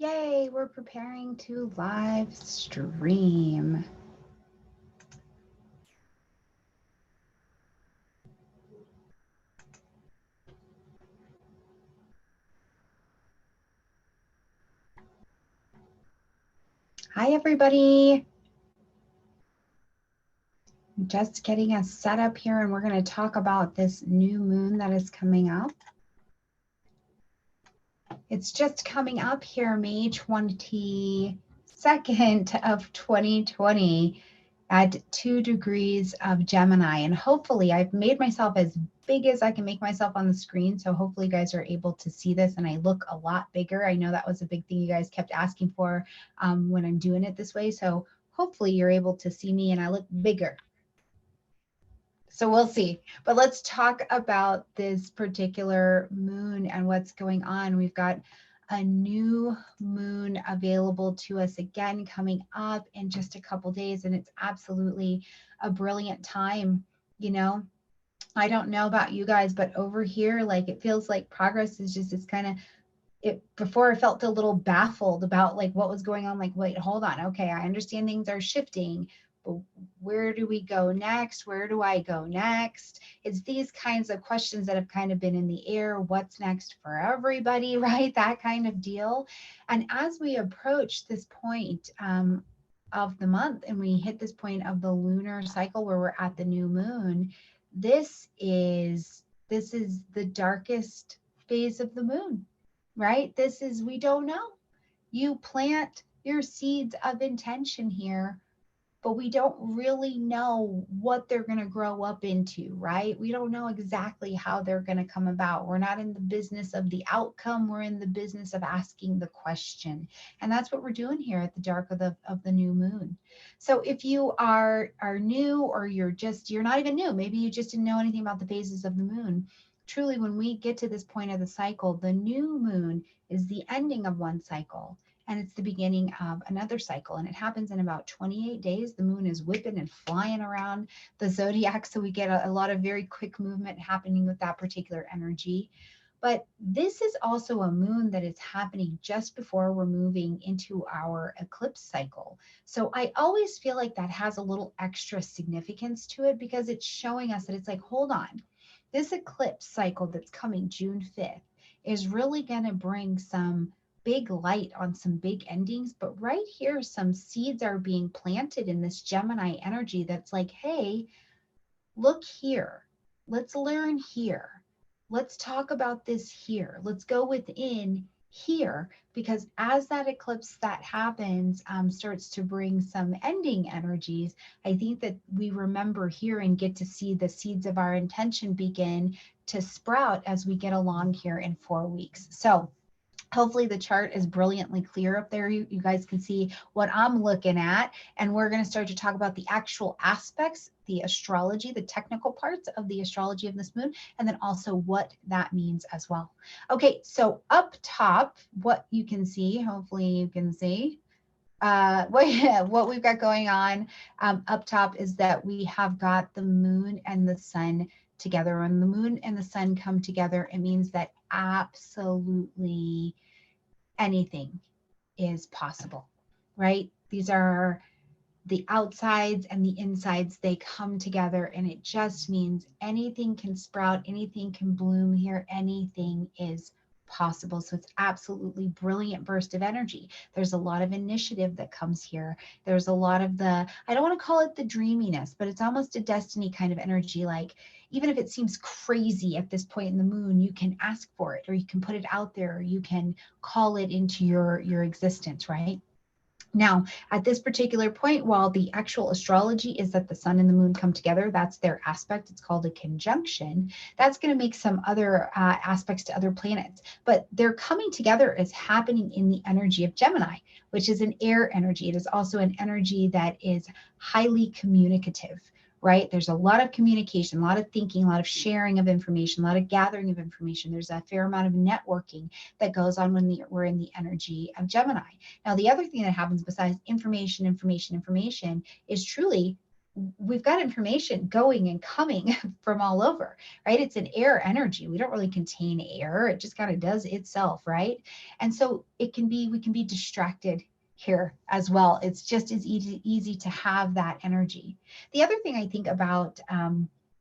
Yay, we're preparing to live stream. Hi, everybody. Just getting us set up here, and we're going to talk about this new moon that is coming up. It's just coming up here, May 22nd of 2020 at 2 degrees of Gemini. And hopefully I've made myself as big as I can make myself on the screen. So hopefully you guys are able to see this and I look a lot bigger. I know that was a big thing you guys kept asking for when I'm doing it this way. So hopefully you're able to see me and I look bigger. So we'll see. But let's talk about this particular moon and what's going on. We've got a new moon available to us again coming up in just a couple days, and it's absolutely a brilliant time. You know, I don't know about you guys, but over here, like, it feels like progress is just, it's kind of, it before I felt a little baffled about like what was going on. Like, wait, hold on. Okay, I understand things are shifting, but where do we go next? Where do I go next? It's these kinds of questions that have kind of been in the air. What's next for everybody, right? That kind of deal. And as we approach this point of the month and we hit this point of the lunar cycle where we're at the new moon, this is the darkest phase of the moon, right? This is, we don't know. You plant your seeds of intention here, but we don't really know what they're going to grow up into, right? We don't know exactly how they're going to come about. We're not in the business of the outcome. We're in the business of asking the question. And that's what we're doing here at the dark of the new moon. So if you are new, or you're not even new, maybe you just didn't know anything about the phases of the moon. Truly, when we get to this point of the cycle, the new moon is the ending of one cycle and it's the beginning of another cycle. And it happens in about 28 days. The moon is whipping and flying around the zodiac. So we get a lot of very quick movement happening with that particular energy. But this is also a moon that is happening just before we're moving into our eclipse cycle. So I always feel like that has a little extra significance to it because it's showing us that it's like, hold on, this eclipse cycle that's coming June 5th is really going to bring some big light on some big endings. But right here, some seeds are being planted in this Gemini energy that's like, hey, look here. Let's learn here. Let's talk about this here. Let's go within here, because as that eclipse that happens starts to bring some ending energies, I think that we remember here and get to see the seeds of our intention begin to sprout as we get along here in 4 weeks. So hopefully the chart is brilliantly clear up there. You guys can see what I'm looking at. And we're going to start to talk about the actual aspects, the astrology, the technical parts of the astrology of this moon, and then also what that means as well. Okay, so up top, what you can see, hopefully you can see, what we've got going on up top is that we have got the moon and the sun together. When the moon and the sun come together, it means that absolutely anything is possible, right? These are the outsides and the insides, they come together, and it just means anything can sprout, anything can bloom here, anything is possible. So it's absolutely brilliant burst of energy. There's a lot of initiative that comes here. There's a lot of the, I don't want to call it the dreaminess, but it's almost a destiny kind of energy. Like, even if it seems crazy at this point in the moon, you can ask for it, or you can put it out there, or you can call it into your existence, right? Now, at this particular point, while the actual astrology is that the sun and the moon come together, that's their aspect. It's called a conjunction. That's going to make some other aspects to other planets. But their coming together is happening in the energy of Gemini, which is an air energy. It is also an energy that is highly communicative, right? There's a lot of communication, a lot of thinking, a lot of sharing of information, a lot of gathering of information. There's a fair amount of networking that goes on when we're in the energy of Gemini. Now, the other thing that happens besides information is truly we've got information going and coming from all over, right? It's an air energy. We don't really contain air. It just kind of does itself, right? And so we can be distracted here as well. It's just as easy to have that energy. The other thing I think about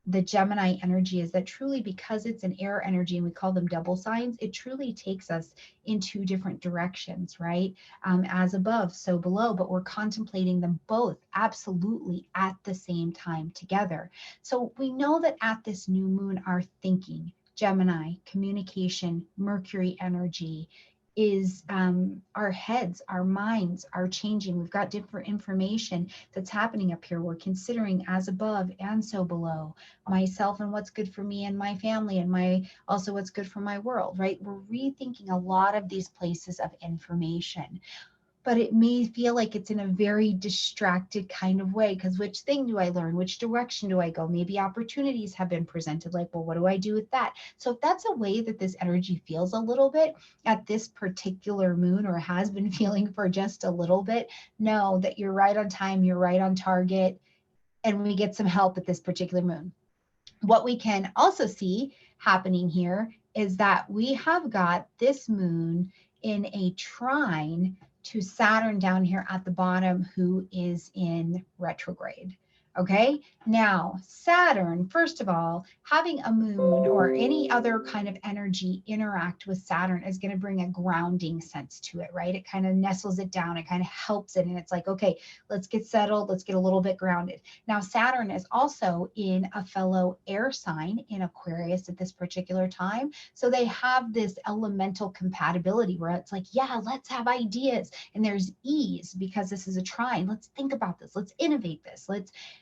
the Gemini energy is that truly, because it's an air energy and we call them double signs, it truly takes us in two different directions, right? As above, so below, but we're contemplating them both absolutely at the same time together. So we know that at this new moon, our thinking, Gemini, communication, Mercury energy, is our heads, our minds are changing. We've got different information that's happening up here. We're considering as above and so below, myself and what's good for me and my family, and my also what's good for my world, right? We're rethinking a lot of these places of information, but it may feel like it's in a very distracted kind of way, because which thing do I learn? Which direction do I go? Maybe opportunities have been presented, like, well, what do I do with that? So if that's a way that this energy feels a little bit at this particular moon, or has been feeling for just a little bit, know that you're right on time, you're right on target, and we get some help at this particular moon. What we can also see happening here is that we have got this moon in a trine to Saturn down here at the bottom, who is in retrograde. Okay, now Saturn, first of all, having a moon or any other kind of energy interact with Saturn is going to bring a grounding sense to it, right? It kind of nestles it down, it kind of helps it, and it's like, okay, let's get settled, let's get a little bit grounded. Now, Saturn is also in a fellow air sign in Aquarius at this particular time. So they have this elemental compatibility where it's like, yeah, let's have ideas. And there's ease because this is a trine. Let's think about this. Let's innovate this.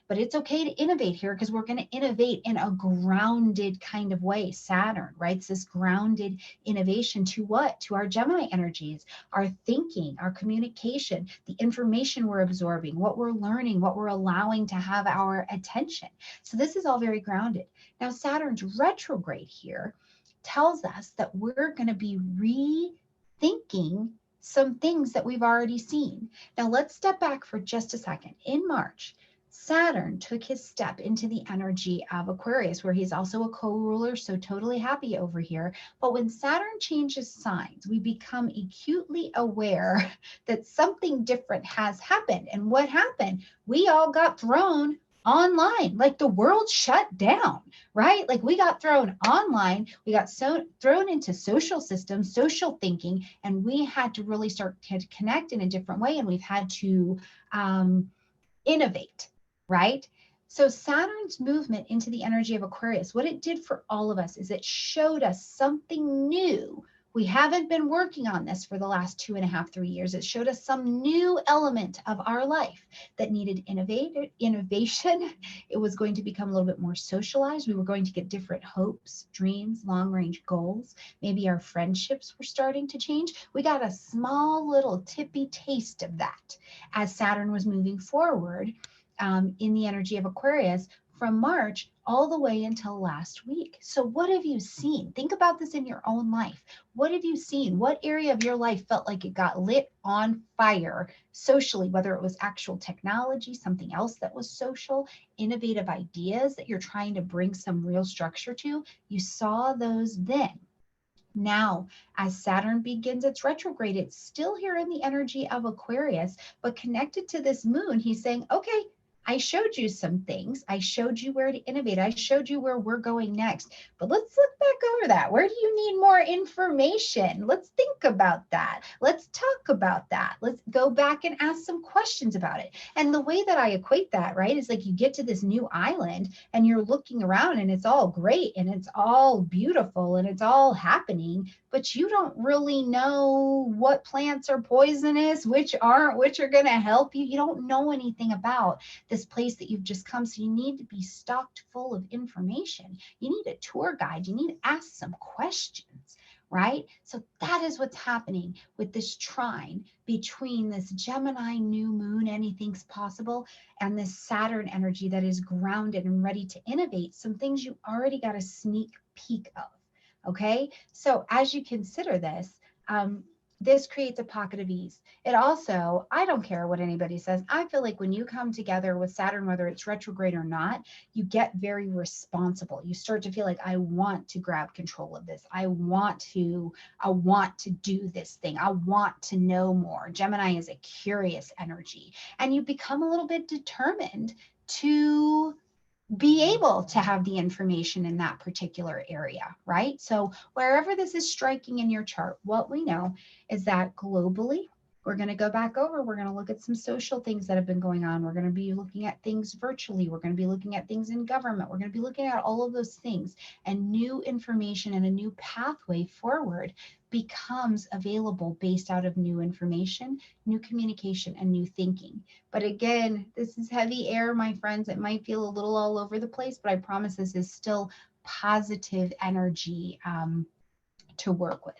But it's okay to innovate here because we're going to innovate in a grounded kind of way. Saturn, right? It's this grounded innovation to what? To our Gemini energies, our thinking, our communication, the information we're absorbing, what we're learning, what we're allowing to have our attention. So this is all very grounded. Now, Saturn's retrograde here tells us that we're going to be rethinking some things that we've already seen. Now, let's step back for just a second. In March, Saturn took his step into the energy of Aquarius, where he's also a co-ruler, so totally happy over here. But when Saturn changes signs, we become acutely aware that something different has happened. And what happened? We all got thrown online, like the world shut down, right? Like we got thrown online, we got thrown into social systems, social thinking, and we had to really start to connect in a different way. And we've had to innovate, right? So Saturn's movement into the energy of Aquarius, what it did for all of us is it showed us something new. We haven't been working on this for the last 2.5, 3 years. It showed us some new element of our life that needed innovation. It was going to become a little bit more socialized. We were going to get different hopes, dreams, long-range goals. Maybe our friendships were starting to change. We got a small little tippy taste of that as Saturn was moving forward in the energy of Aquarius from March all the way until last week. So what have you seen? Think about this in your own life. What have you seen? What area of your life felt like it got lit on fire socially, whether it was actual technology, something else that was social, innovative ideas that you're trying to bring some real structure to? You saw those then. Now, as Saturn begins its retrograde, it's still here in the energy of Aquarius, but connected to this moon, he's saying, okay, I showed you some things. I showed you where to innovate. I showed you where we're going next. But let's look back over that. Where do you need more information? Let's think about that. Let's talk about that. Let's go back and ask some questions about it. And the way that I equate that, right, is like you get to this new island and you're looking around and it's all great and it's all beautiful and it's all happening, but you don't really know what plants are poisonous, which aren't, which are going to help you. You don't know anything about this place that you've just come. So you need to be stocked full of information. You need a tour guide. You need to ask some questions, right? So that is what's happening with this trine between this Gemini new moon, anything's possible, and this Saturn energy that is grounded and ready to innovate some things you already got a sneak peek of. Okay, so as you consider this, this creates a pocket of ease. It also, I don't care what anybody says. I feel like when you come together with Saturn, whether it's retrograde or not, you get very responsible. You start to feel like, I want to grab control of this. I want to do this thing. I want to know more. Gemini is a curious energy, and you become a little bit determined to be able to have the information in that particular area, right? So wherever this is striking in your chart, what we know is that globally, we're going to go back over, we're going to look at some social things that have been going on. We're going to be looking at things virtually. We're going to be looking at things in government. We're going to be looking at all of those things, and new information and a new pathway forward becomes available based out of new information, new communication, and new thinking. But again, this is heavy air, my friends. It might feel a little all over the place, but I promise this is still positive energy to work with.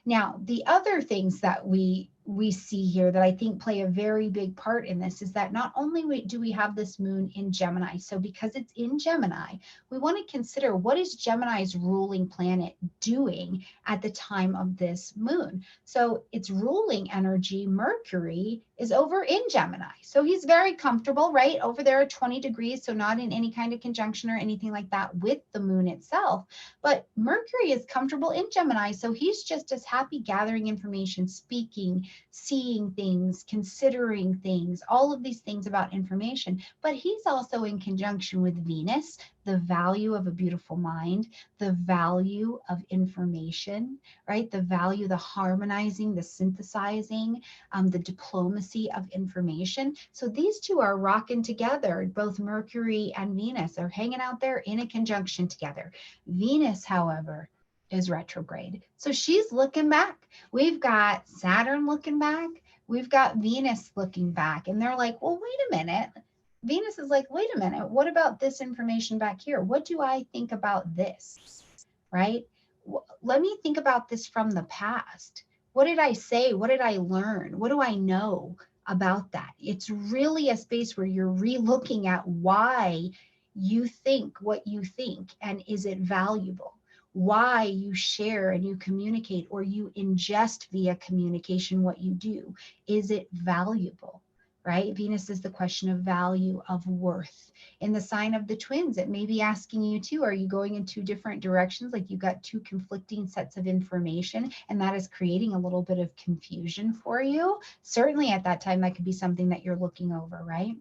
Now, the other things that we see here that I think play a very big part in this is that not only do we have this moon in Gemini, so because it's in Gemini, we want to consider, what is Gemini's ruling planet doing at the time of this moon? So its ruling energy, Mercury, is over in Gemini. So he's very comfortable, right? Over there at 20 degrees, so not in any kind of conjunction or anything like that with the moon itself. But Mercury is comfortable in Gemini, so he's just as happy gathering information, speaking, seeing things, considering things, all of these things about information. But he's also in conjunction with Venus, the value of a beautiful mind, the value of information, right? The value, the harmonizing, the synthesizing, the diplomacy of information. So these two are rocking together. Both Mercury and Venus are hanging out there in a conjunction together. Venus, however, is retrograde. So she's looking back. We've got Saturn looking back. We've got Venus looking back. And they're like, well, wait a minute. Venus is like, wait a minute. What about this information back here? What do I think about this? Right? Let me think about this from the past. What did I say? What did I learn? What do I know about that? It's really a space where you're re-looking at why you think what you think, and is it valuable? Why you share and you communicate, or you ingest via communication what you do. Is it valuable, right? Venus is the question of value, of worth. In the sign of the twins, it may be asking you too, are you going in two different directions? Like you've got two conflicting sets of information, and that is creating a little bit of confusion for you. Certainly at that time, that could be something that you're looking over, right?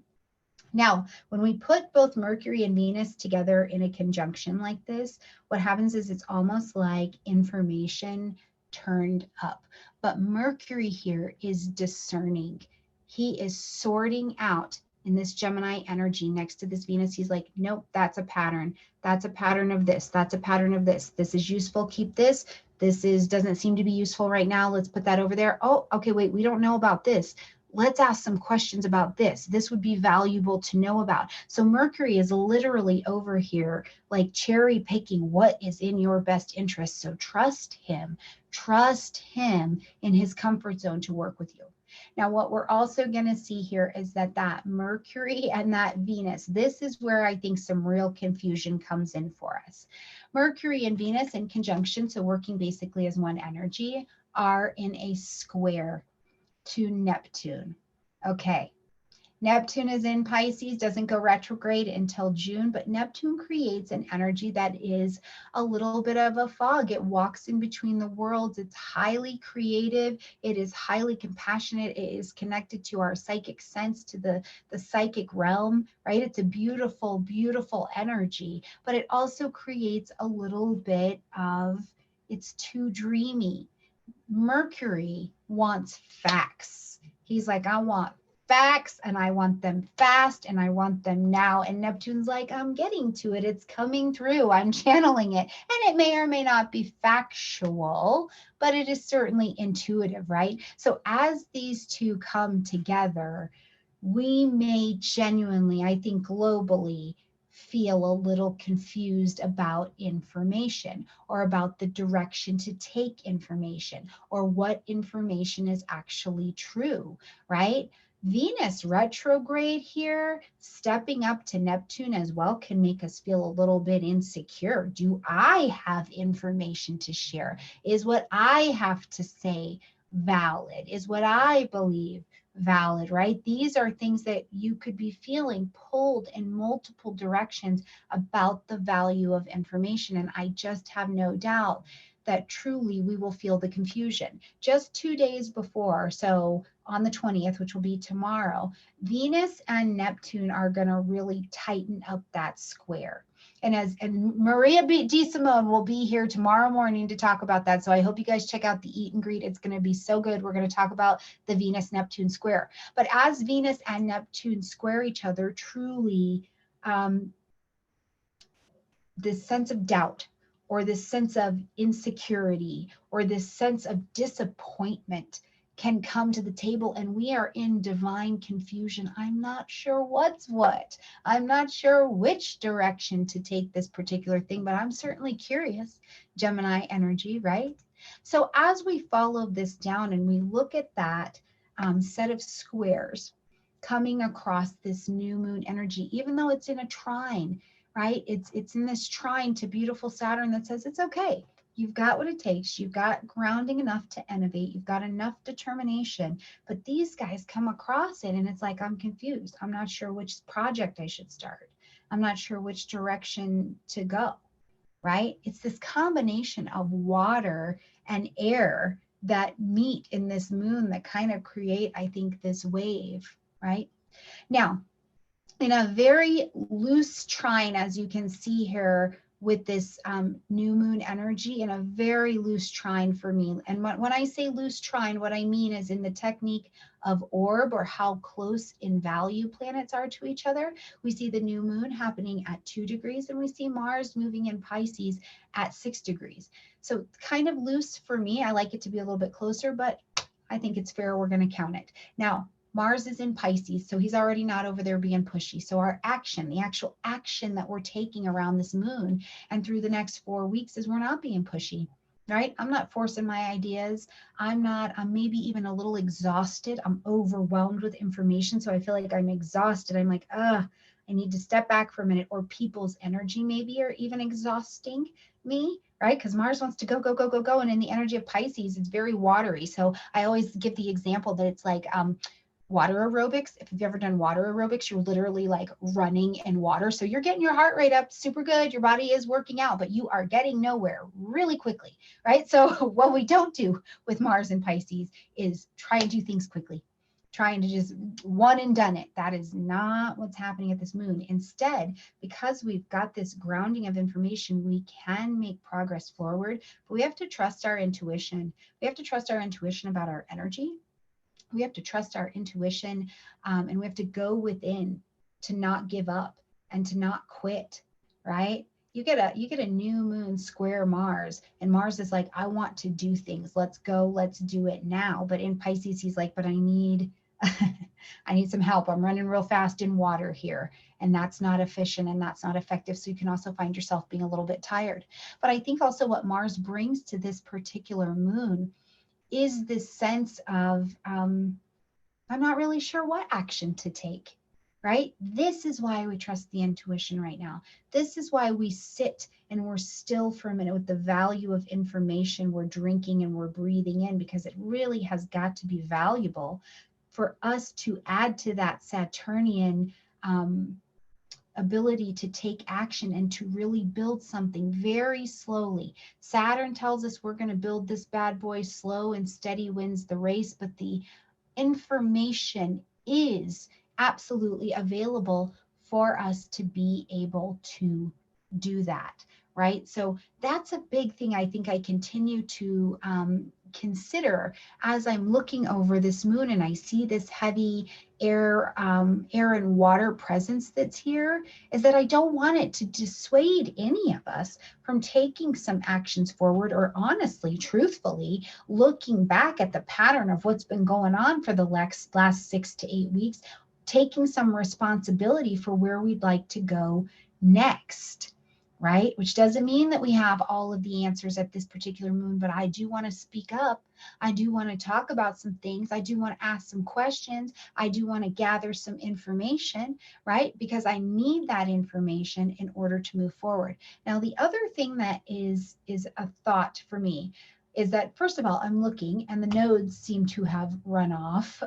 Now, when we put both Mercury and Venus together in a conjunction like this, what happens is it's almost like information turned up. But Mercury here is discerning. He is sorting out in this Gemini energy next to this Venus. He's like, nope, that's a pattern. That's a pattern of this. That's a pattern of this. This is useful. Keep this. This doesn't seem to be useful right now. Let's put that over there. Oh, okay, wait, we don't know about this. Let's ask some questions about this. This would be valuable to know about. So Mercury is literally over here, like cherry picking what is in your best interest. So trust him in his comfort zone to work with you. Now, what we're also going to see here is that Mercury and that Venus, this is where I think some real confusion comes in for us. Mercury and Venus in conjunction, so working basically as one energy, are in a square to Neptune. Okay, Neptune is in Pisces, doesn't go retrograde until June, but Neptune creates an energy that is a little bit of a fog. It walks in between the worlds. It's highly creative. It is highly compassionate. It is connected to our psychic sense, to the psychic realm, right? It's a beautiful, beautiful energy, but it also creates a little bit of, it's too dreamy. Mercury wants facts. He's like, I want facts, and I want them fast, and I want them now. And Neptune's like, I'm getting to it. It's coming through. I'm channeling it. And it may or may not be factual, but it is certainly intuitive, right? So as these two come together, we may genuinely, I think globally, feel a little confused about information, or about the direction to take information, or what information is actually true, right? Venus retrograde here, stepping up to Neptune as well, can make us feel a little bit insecure. Do I have information to share? Is what I have to say valid, is what I believe valid, right? These are things that you could be feeling pulled in multiple directions about the value of information. And I just have no doubt that truly we will feel the confusion. Just 2 days before, so on the 20th, which will be tomorrow, Venus and Neptune are going to really tighten up that square. And Maria D. Simone will be here tomorrow morning to talk about that. So I hope you guys check out the Eat and Greet. It's going to be so good. We're going to talk about the Venus-Neptune square. But as Venus and Neptune square each other, truly this sense of doubt, or this sense of insecurity, or this sense of disappointment can come to the table, and we are in divine confusion. I'm not sure what's what. I'm not sure which direction to take this particular thing, but I'm certainly curious. Gemini energy, right? So as we follow this down and we look at that set of squares coming across this new moon energy, even though it's in a trine, right? It's in this trine to beautiful Saturn that says it's okay. You've got what it takes. You've got grounding enough to innovate. You've got enough determination. But these guys come across it and it's like, I'm confused. I'm not sure which project I should start. I'm not sure which direction to go, right? It's this combination of water and air that meet in this moon that kind of create, I think, this wave, right? Now, in a very loose trine, as you can see here with this new moon energy, in a very loose trine for me. And when I say loose trine, what I mean is in the technique of orb, or how close in value planets are to each other. We see the new moon happening at 2 degrees, and we see Mars moving in Pisces at 6 degrees. So kind of loose for me. I like it to be a little bit closer, but I think it's fair. We're going to count it. Now, Mars is in Pisces, so he's already not over there being pushy. So our action, the actual action that we're taking around this moon and through the next 4 weeks, is we're not being pushy, right? I'm not forcing my ideas. I'm maybe even a little exhausted. I'm overwhelmed with information. So I feel like I'm exhausted. I'm like, I need to step back for a minute. Or people's energy maybe are even exhausting me, right? Because Mars wants to go, go, go, go, go. And in the energy of Pisces, it's very watery. So I always give the example that it's like, water aerobics. If you've ever done water aerobics, you're literally like running in water. So you're getting your heart rate up super good. Your body is working out, but you are getting nowhere really quickly, right? So what we don't do with Mars and Pisces is try and do things quickly, trying to just one and done it. That is not what's happening at this moon. Instead, because we've got this grounding of information, we can make progress forward, but we have to trust our intuition. We have to trust our intuition about our energy. We have to trust our intuition, and we have to go within to not give up and to not quit, right? You get a new moon square Mars, and Mars is like, I want to do things. Let's go. Let's do it now. But in Pisces, he's like, but I need I need some help. I'm running real fast in water here, and that's not efficient and that's not effective. So you can also find yourself being a little bit tired. But I think also what Mars brings to this particular moon is this sense of, I'm not really sure what action to take, right? This is why we trust the intuition right now. This is why we sit and we're still for a minute with the value of information we're drinking and we're breathing in, because it really has got to be valuable for us to add to that Saturnian ability to take action and to really build something very slowly. Saturn tells us we're going to build this bad boy slow and steady wins the race, but the information is absolutely available for us to be able to do that, right? So that's a big thing I think I continue to consider as I'm looking over this moon and I see this heavy air and water presence that's here, is that I don't want it to dissuade any of us from taking some actions forward, or honestly, truthfully, looking back at the pattern of what's been going on for the last 6 to 8 weeks, taking some responsibility for where we'd like to go next. Right? Which doesn't mean that we have all of the answers at this particular moon, but I do want to speak up. I do want to talk about some things. I do want to ask some questions. I do want to gather some information, right? Because I need that information in order to move forward. Now, the other thing that is a thought for me is that, first of all, I'm looking and the nodes seem to have run off,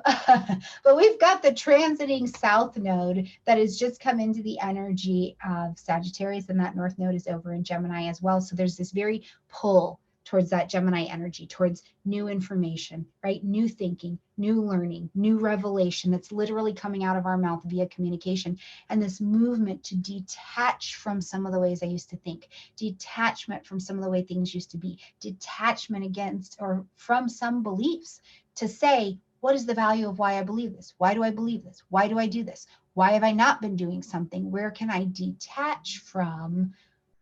but we've got the transiting south node that has just come into the energy of Sagittarius, and that north node is over in Gemini as well. So there's this very pull towards that Gemini energy, towards new information, right? New thinking, new learning, new revelation that's literally coming out of our mouth via communication. And this movement to detach from some of the ways I used to think, detachment from some of the way things used to be, detachment against or from some beliefs, to say, what is the value of why I believe this? Why do I believe this? Why do I do this? Why have I not been doing something? Where can I detach from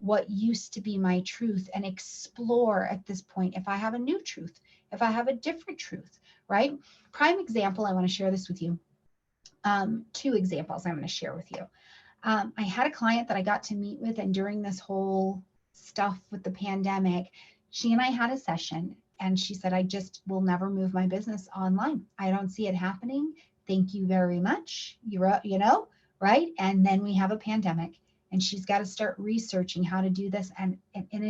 what used to be my truth and explore at this point if I have a new truth, if I have a different truth, right? Prime example, I want to share this with you. Two examples I'm going to share with you. I had a client that I got to meet with, and during this whole stuff with the pandemic, she and I had a session, and she said, I just will never move my business online. I don't see it happening. Thank you very much. You're, right? And then we have a pandemic, and she's got to start researching how to do this. And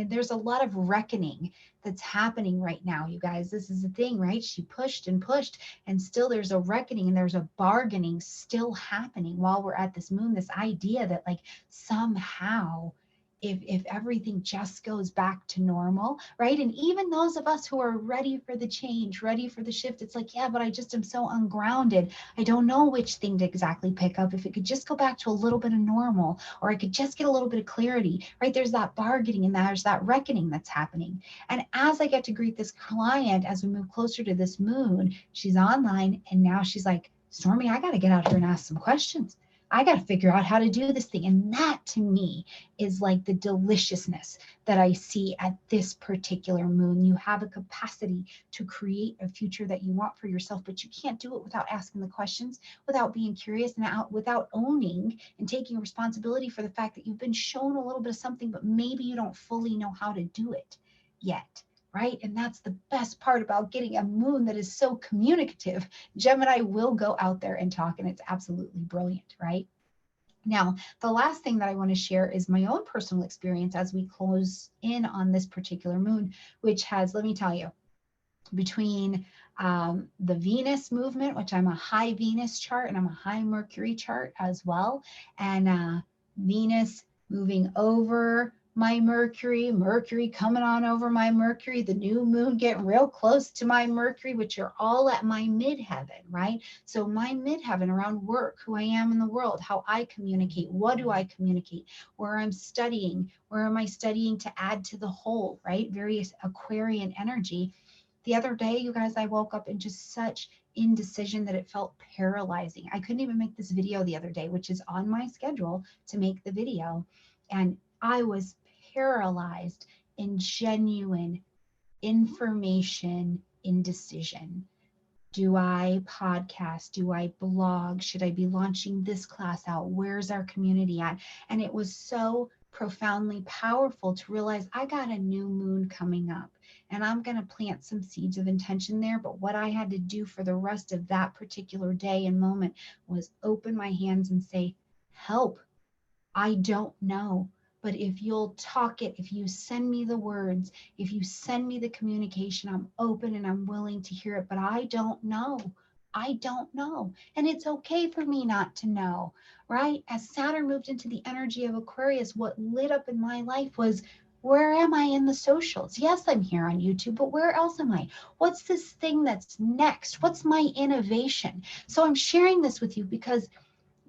there's a lot of reckoning that's happening right now, you guys. This is the thing, right? She pushed and pushed, and still there's a reckoning and there's a bargaining still happening while we're at this moon. This idea that like somehow, if everything just goes back to normal, right? And even those of us who are ready for the change, ready for the shift, it's like, yeah, but I just am so ungrounded. I don't know which thing to exactly pick up. If it could just go back to a little bit of normal, or I could just get a little bit of clarity, right? There's that bargaining and there's that reckoning that's happening. And as I get to greet this client, as we move closer to this moon, she's online, and now she's like, Stormie, I got to get out here and ask some questions. I got to figure out how to do this thing. And that to me is like the deliciousness that I see at this particular moon. You have a capacity to create a future that you want for yourself, but you can't do it without asking the questions, without being curious, and without owning and taking responsibility for the fact that you've been shown a little bit of something, but maybe you don't fully know how to do it yet. Right? And that's the best part about getting a moon that is so communicative. Gemini will go out there and talk, and it's absolutely brilliant, right? Now, the last thing that I want to share is my own personal experience as we close in on this particular moon, which has, let me tell you, between the Venus movement, which I'm a high Venus chart and I'm a high Mercury chart as well, and Venus moving over my Mercury coming on over my Mercury, the new moon getting real close to my Mercury, which are all at my midheaven, right? So my midheaven around work, who I am in the world, how I communicate, what do I communicate, where I'm studying, where am I studying to add to the whole, right? Various Aquarian energy. The other day, you guys, I woke up in just such indecision that it felt paralyzing. I couldn't even make this video the other day, which is on my schedule to make the video. And I was paralyzed in genuine information indecision. Do I podcast? Do I blog? Should I be launching this class out? Where's our community at? And it was so profoundly powerful to realize I got a new moon coming up, and I'm going to plant some seeds of intention there. But what I had to do for the rest of that particular day and moment was open my hands and say, help. I don't know. But if you'll talk it, if you send me the words, if you send me the communication, I'm open and I'm willing to hear it. But I don't know. I don't know. And it's okay for me not to know, right? As Saturn moved into the energy of Aquarius, what lit up in my life was, where am I in the socials? Yes, I'm here on YouTube, but where else am I? What's this thing that's next? What's my innovation? So I'm sharing this with you because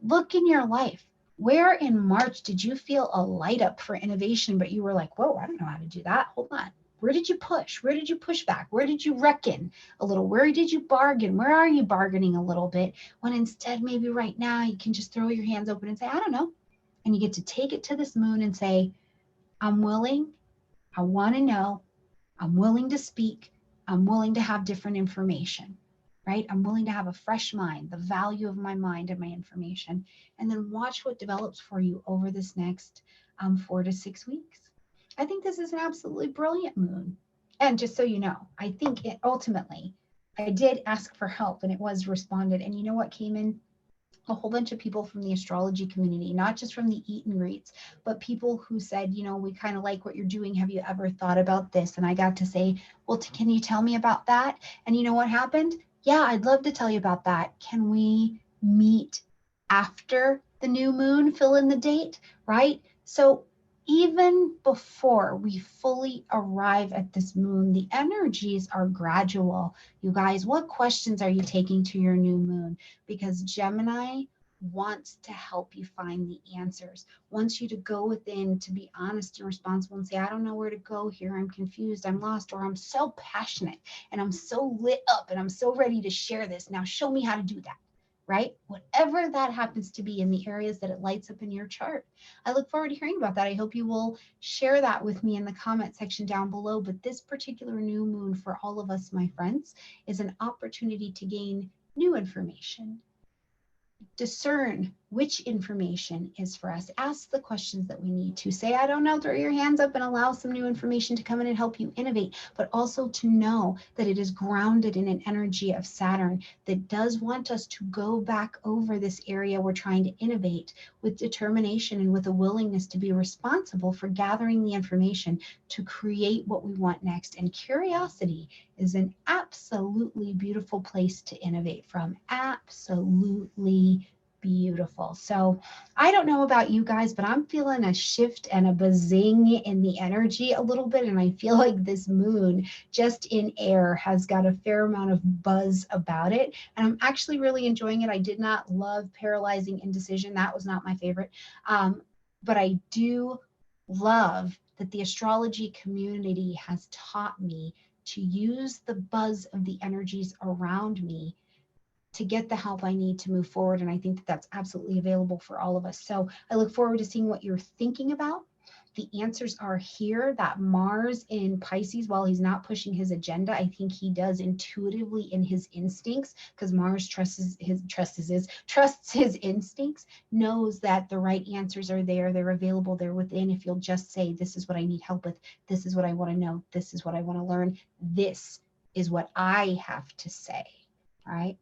look in your life. Where in March did you feel a light up for innovation, but you were like, whoa, I don't know how to do that. Hold on. Where did you push? Where did you push back? Where did you reckon a little? Where did you bargain? Where are you bargaining a little bit? When instead, maybe right now you can just throw your hands open and say, I don't know. And you get to take it to this moon and say, I'm willing. I want to know. I'm willing to speak. I'm willing to have different information. Right? I'm willing to have a fresh mind, the value of my mind and my information, and then watch what develops for you over this next 4 to 6 weeks. I think this is an absolutely brilliant moon. And just so you know, I think it ultimately, I did ask for help and it was responded. And you know what came in a whole bunch of people from the astrology community, not just from the eat and greets, but people who said, you know, we kind of like what you're doing. Have you ever thought about this? And I got to say, well, can you tell me about that? And you know what happened? Yeah, I'd love to tell you about that. Can we meet after the new moon? Fill in the date, right? So even before we fully arrive at this moon, the energies are gradual. You guys, what questions are you taking to your new moon? Because Gemini wants to help you find the answers, wants you to go within, to be honest and responsible and say, I don't know where to go here. I'm confused, I'm lost, or I'm so passionate and I'm so lit up and I'm so ready to share this. Now show me how to do that, right? Whatever that happens to be in the areas that it lights up in your chart. I look forward to hearing about that. I hope you will share that with me in the comment section down below. But this particular new moon for all of us, my friends, is an opportunity to gain new information, discern which information is for us, ask the questions that we need to, say, I don't know, throw your hands up and allow some new information to come in and help you innovate, but also to know that it is grounded in an energy of Saturn that does want us to go back over this area we're trying to innovate with determination and with a willingness to be responsible for gathering the information to create what we want next. And curiosity is an absolutely beautiful place to innovate from. Absolutely beautiful. So I don't know about you guys, but I'm feeling a shift and a buzzing in the energy a little bit. And I feel like this moon just in air has got a fair amount of buzz about it. And I'm actually really enjoying it. I did not love Paralyzing Indecision. That was not my favorite. But I do love that the astrology community has taught me to use the buzz of the energies around me to get the help I need to move forward. And I think that that's absolutely available for all of us. So I look forward to seeing what you're thinking about. The answers are here. That Mars in Pisces, while he's not pushing his agenda, I think he does intuitively in his instincts, because Mars trusts his instincts, knows that the right answers are there. They're available. They're within. If you'll just say, this is what I need help with. This is what I want to know. This is what I want to learn. This is what I have to say. All right.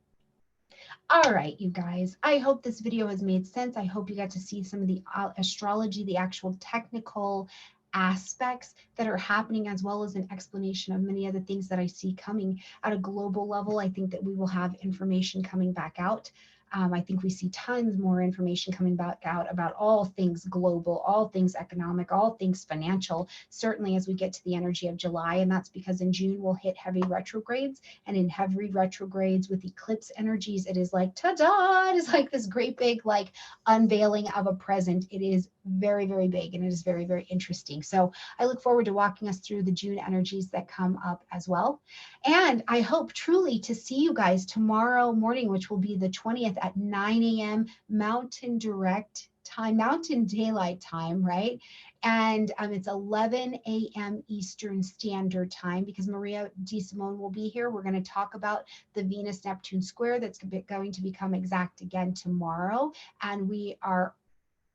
All right, you guys, I hope this video has made sense. I hope you got to see some of the astrology, the actual technical aspects that are happening, as well as an explanation of many other things that I see coming at a global level. I think that we will have information coming back out. I think we see tons more information coming back out about all things global, all things economic, all things financial, certainly as we get to the energy of July. And that's because in June we'll hit heavy retrogrades, and in heavy retrogrades with eclipse energies, it is like, ta-da, it is like this great big like unveiling of a present. It is very, very big, and it is very, very interesting. So I look forward to walking us through the June energies that come up as well. And I hope truly to see you guys tomorrow morning, which will be the 20th at 9 a.m. Mountain Direct Time, Mountain Daylight Time, right? And it's 11 a.m. Eastern Standard Time, because Maria DeSimone will be here. We're going to talk about the Venus-Neptune square that's going to become exact again tomorrow. And we are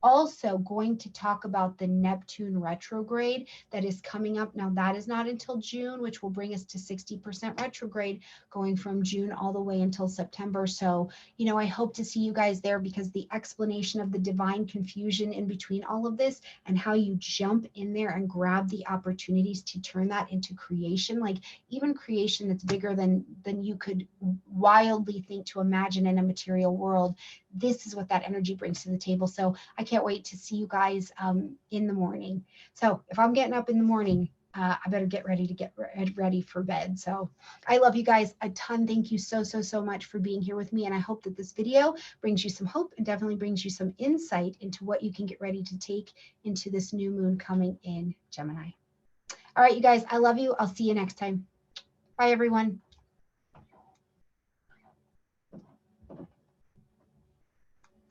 also going to talk about the Neptune retrograde that is coming up. Now that is not until June, which will bring us to 60% retrograde, going from June all the way until September. So, you know, I hope to see you guys there, because the explanation of the divine confusion in between all of this and how you jump in there and grab the opportunities to turn that into creation, like even creation that's bigger than you could wildly think to imagine in a material world. This is what that energy brings to the table. So I can't wait to see you guys in the morning. So if I'm getting up in the morning, I better get ready for bed. So I love you guys a ton. Thank you so much for being here with me. And I hope that this video brings you some hope and definitely brings you some insight into what you can get ready to take into this new moon coming in Gemini. All right, you guys, I love you. I'll see you next time. Bye, everyone.